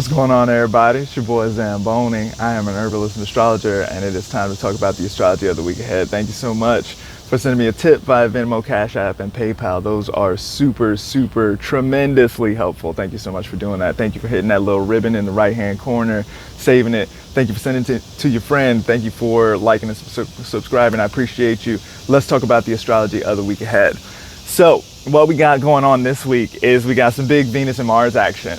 What's going on, everybody? It's your boy Zamboni. I am an herbalist and astrologer, and it is time to talk about the astrology of the week ahead. Thank you so much for sending me a tip via Venmo, Cash App, and PayPal. Those are super, tremendously helpful. Thank you so much for doing that. Thank you for hitting that little ribbon in the right-hand corner, saving it. Thank you for sending it to your friend. Thank you for liking and subscribing. I appreciate you. Let's talk about the astrology of the week ahead. So, what we got going on this week is we got some big Venus and Mars action.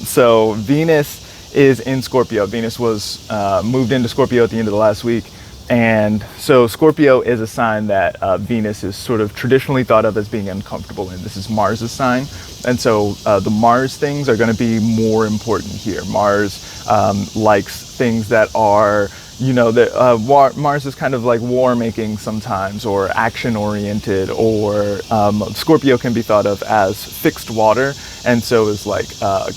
So Venus is in Scorpio. Venus was moved into Scorpio at the end of the last week. And so Scorpio is a sign that Venus is sort of traditionally thought of as being uncomfortable in. This is Mars's sign. And so the Mars things are going to be more important here. Mars likes things that are, you know, Mars is kind of like war making sometimes, or action oriented, or Scorpio can be thought of as fixed water, and so is like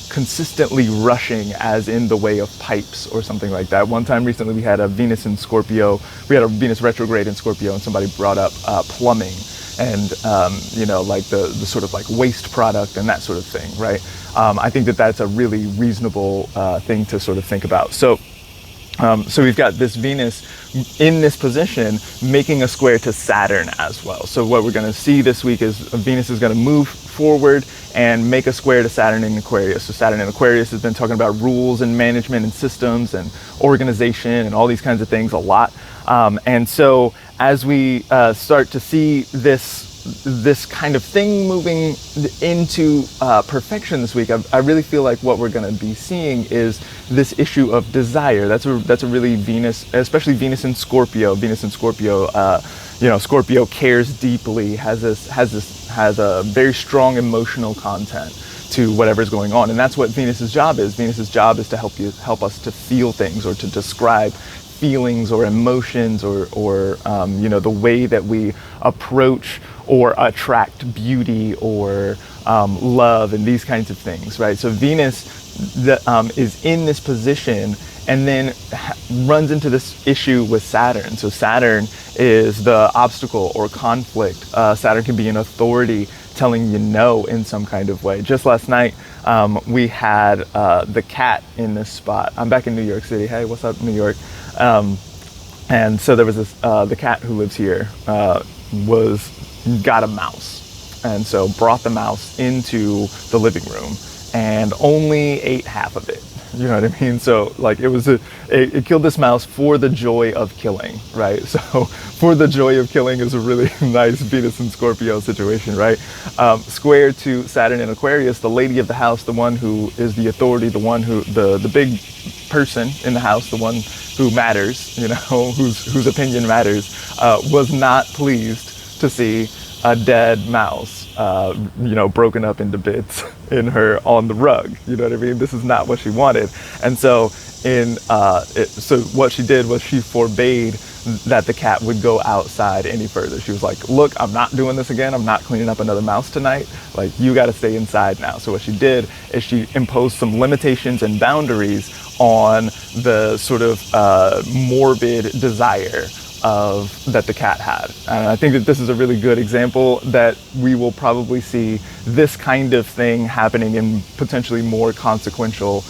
consistently rushing, as in the way of pipes or something like that. One time recently we had a Venus in Scorpio, we had a Venus retrograde in Scorpio, and somebody brought up plumbing and you know, like the sort of like waste product and that sort of thing, right? I think that that's a really reasonable thing to sort of think about. So we've got this Venus in this position making a square to Saturn as well. So what we're going to see this week is Venus is going to move forward and make a square to Saturn in Aquarius. So Saturn in Aquarius has been talking about rules and management and systems and organization and all these kinds of things a lot. And so as we start to see this kind of thing moving into perfection this week, I really feel like what we're going to be seeing is this issue of desire. That's a really Venus, especially Venus in Scorpio. Venus in Scorpio, you know, Scorpio cares deeply, has a very strong emotional content to whatever's going on, and that's what Venus's job is. Venus's job is to help us to feel things, or to describe feelings or emotions, or you know, the way that we approach or attract beauty or love and these kinds of things, right? So Venus is in this position and then runs into this issue with Saturn. So Saturn is the obstacle or conflict. Saturn can be an authority telling you no in some kind of way. Just last night, we had the cat in this spot. I'm back in New York City. Hey, what's up, New York? And so there was this, the cat who lives here got a mouse, and so brought the mouse into the living room and only ate half of it. You know what I mean? So like it killed this mouse for the joy of killing, right? So for the joy of killing is a really nice Venus and Scorpio situation, right? Square to Saturn in Aquarius, the lady of the house, the one who is the authority, the one who, the big person in the house, the one who matters, you know, whose opinion matters, was not pleased to see a dead mouse, you know, broken up into bits on the rug. You know what I mean? This is not what she wanted. And so so what she did was she forbade that the cat would go outside any further. She was like, look, I'm not doing this again. I'm not cleaning up another mouse tonight. Like, you got to stay inside now. So what she did is she imposed some limitations and boundaries on the sort of morbid desire that the cat had. And I think that this is a really good example that we will probably see this kind of thing happening in potentially more consequential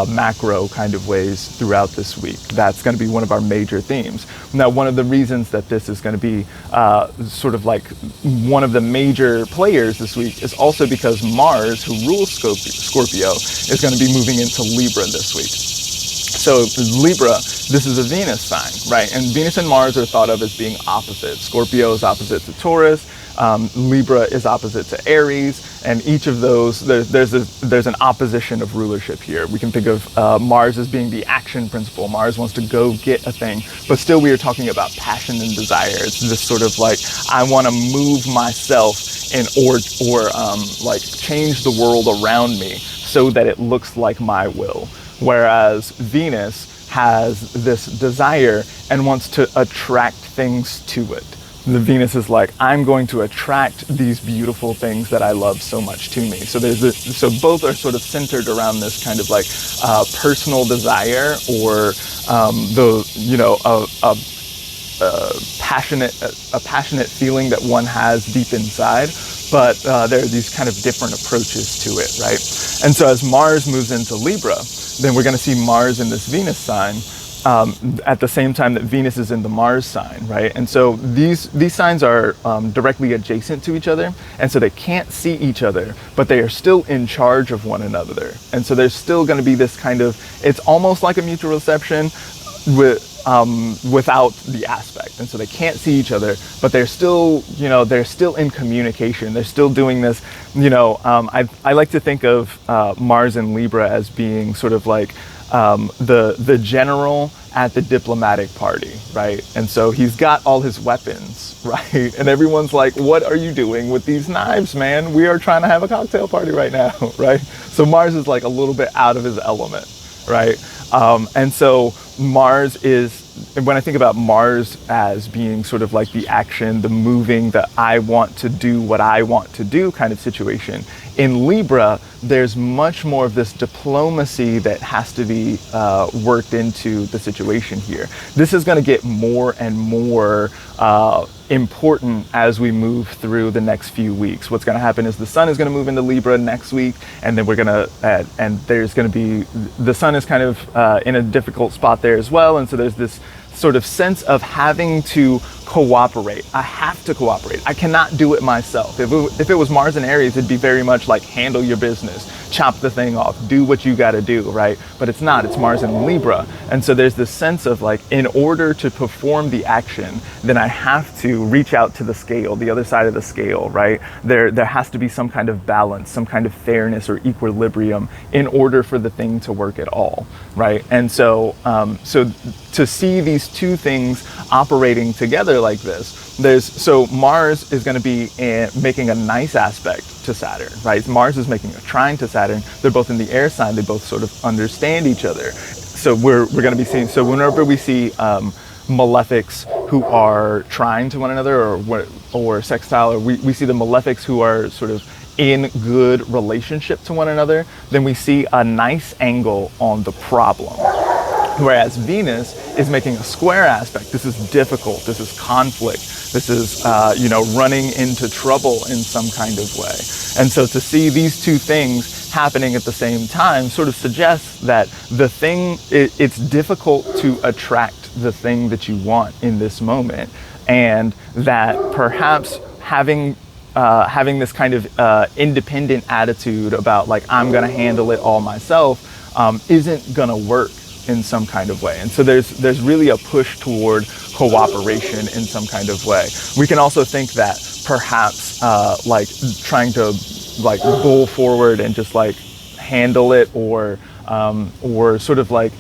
macro kind of ways throughout this week. That's going to be one of our major themes. Now, one of the reasons that this is going to be sort of like one of the major players this week is also because Mars, who rules Scorpio, is going to be moving into Libra this week. So Libra, this is a Venus sign, right? And Venus and Mars are thought of as being opposite. Scorpio is opposite to Taurus. Libra is opposite to Aries, and each of those, there's an opposition of rulership here. We can think of Mars as being the action principle. Mars wants to go get a thing, but still we are talking about passion and desire. It's this sort of like, I want to move myself or like change the world around me so that it looks like my will. Whereas Venus has this desire and wants to attract things to it. The Venus is like, I'm going to attract these beautiful things that I love so much to me. So so both are sort of centered around this kind of like personal desire, or a passionate feeling that one has deep inside. But there are these kind of different approaches to it, right? And so as Mars moves into Libra, then we're going to see Mars in this Venus sign at the same time that Venus is in the Mars sign, right? And so these signs are directly adjacent to each other, and so they can't see each other, but they are still in charge of one another. And so there's still going to be this kind of, it's almost like a mutual reception without the aspect. And so they can't see each other, but they're still, they're still in communication. They're still doing this, I like to think of Mars and Libra as being sort of like the general at the diplomatic party, right? And so he's got all his weapons, right? And everyone's like, what are you doing with these knives, man? We are trying to have a cocktail party right now, right? So Mars is like a little bit out of his element, right? And so Mars is, when I think about Mars as being sort of like the action, the moving, the I want to do what I want to do kind of situation, in Libra, there's much more of this diplomacy that has to be worked into the situation here. This is going to get more and more important as we move through the next few weeks. What's going to happen is the sun is going to move into Libra next week, and then we're going to, and there's going to be, the sun is kind of in a difficult spot there as well. And so there's this sort of sense of having to cooperate. I have to cooperate. I cannot do it myself. If it was Mars in Aries, it'd be very much like handle your business, chop the thing off, do what you got to do, right? But it's not. It's Mars in Libra. And so there's this sense of like, in order to perform the action, then I have to reach out to the scale, the other side of the scale, right? There has to be some kind of balance, some kind of fairness or equilibrium in order for the thing to work at all, right? And so, so to see these two things operating together like this, so Mars is going to be making a nice aspect to Saturn, right? Mars is making a trine to Saturn. They're both in the air sign. They both sort of understand each other. So we're going to be seeing, so whenever we see malefics who are trine to one another or sextile, or we see the malefics who are sort of in good relationship to one another, then we see a nice angle on the problem. Whereas Venus is making a square aspect. This is difficult. This is conflict. This is, running into trouble in some kind of way. And so to see these two things happening at the same time sort of suggests that the thing, it's difficult to attract the thing that you want in this moment. And that perhaps having this kind of independent attitude about like, I'm going to handle it all myself, isn't going to work in some kind of way. And so there's really a push toward cooperation in some kind of way. We can also think that perhaps like trying to like bull forward and just like handle it, or sort of like,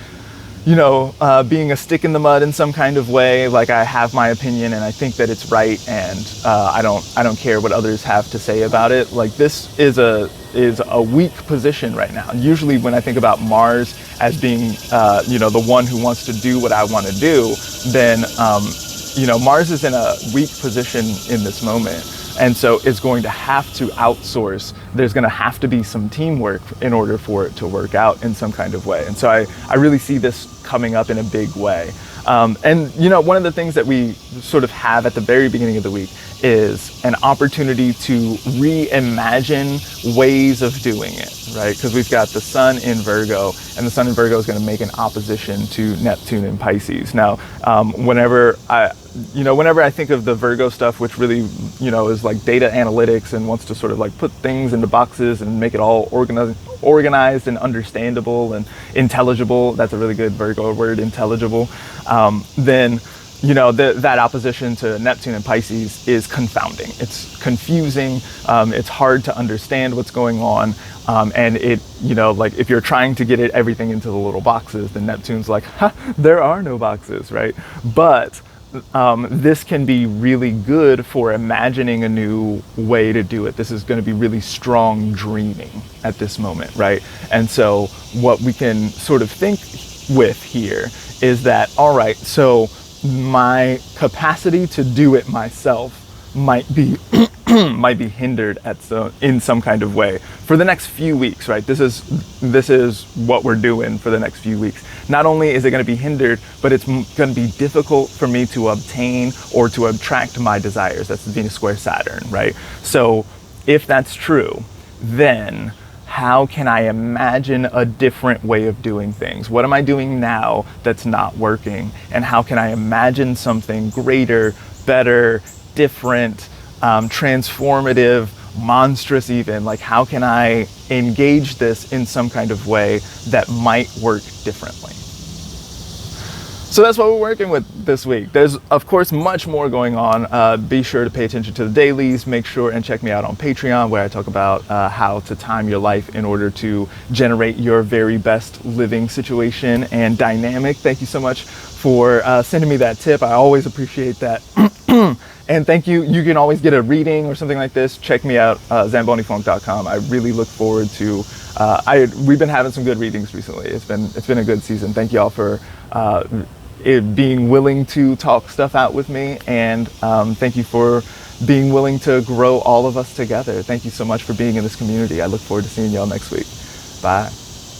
being a stick in the mud in some kind of way. Like, I have my opinion and I think that it's right, and I don't care what others have to say about it. Like, this is a weak position right now. Usually when I think about Mars as being, the one who wants to do what I want to do, then, Mars is in a weak position in this moment. And so it's going to have to outsource. There's going to have to be some teamwork in order for it to work out in some kind of way. And so I really see this coming up in a big way. And one of the things that we sort of have at the very beginning of the week is an opportunity to reimagine ways of doing it, right? Because we've got the sun in Virgo, and the sun in Virgo is going to make an opposition to Neptune in Pisces. Now, whenever I think of the Virgo stuff, which really, is like data analytics and wants to sort of like put things into boxes and make it all organized and understandable and intelligible. That's a really good Virgo word, intelligible. Then that opposition to Neptune and Pisces is confounding. It's confusing. It's hard to understand what's going on. And it, like if you're trying to get everything into the little boxes, then Neptune's like, there are no boxes, right? But this can be really good for imagining a new way to do it. This is going to be really strong dreaming at this moment, right? And so what we can sort of think with here is that, all right, so my capacity to do it myself might be might be hindered in some kind of way for the next few weeks, right? This is what we're doing for the next few weeks. Not only is it going to be hindered, but it's going to be difficult for me to obtain or to attract my desires. That's Venus square Saturn, right? So if that's true, then how can I imagine a different way of doing things? What am I doing now that's not working? And how can I imagine something greater, better, different, transformative, monstrous even? Like, how can I engage this in some kind of way that might work differently? So that's what we're working with this week. There's, of course, much more going on. Be sure to pay attention to the dailies. Make sure and check me out on Patreon, where I talk about how to time your life in order to generate your very best living situation and dynamic. Thank you so much for sending me that tip. I always appreciate that. And thank you. You can always get a reading or something like this. Check me out, zambonifunk.com. I really look forward to, we've been having some good readings recently. It's been a good season. Thank you all for being willing to talk stuff out with me, and thank you for being willing to grow all of us together. Thank you so much for being in this community. I look forward to seeing y'all next week. Bye.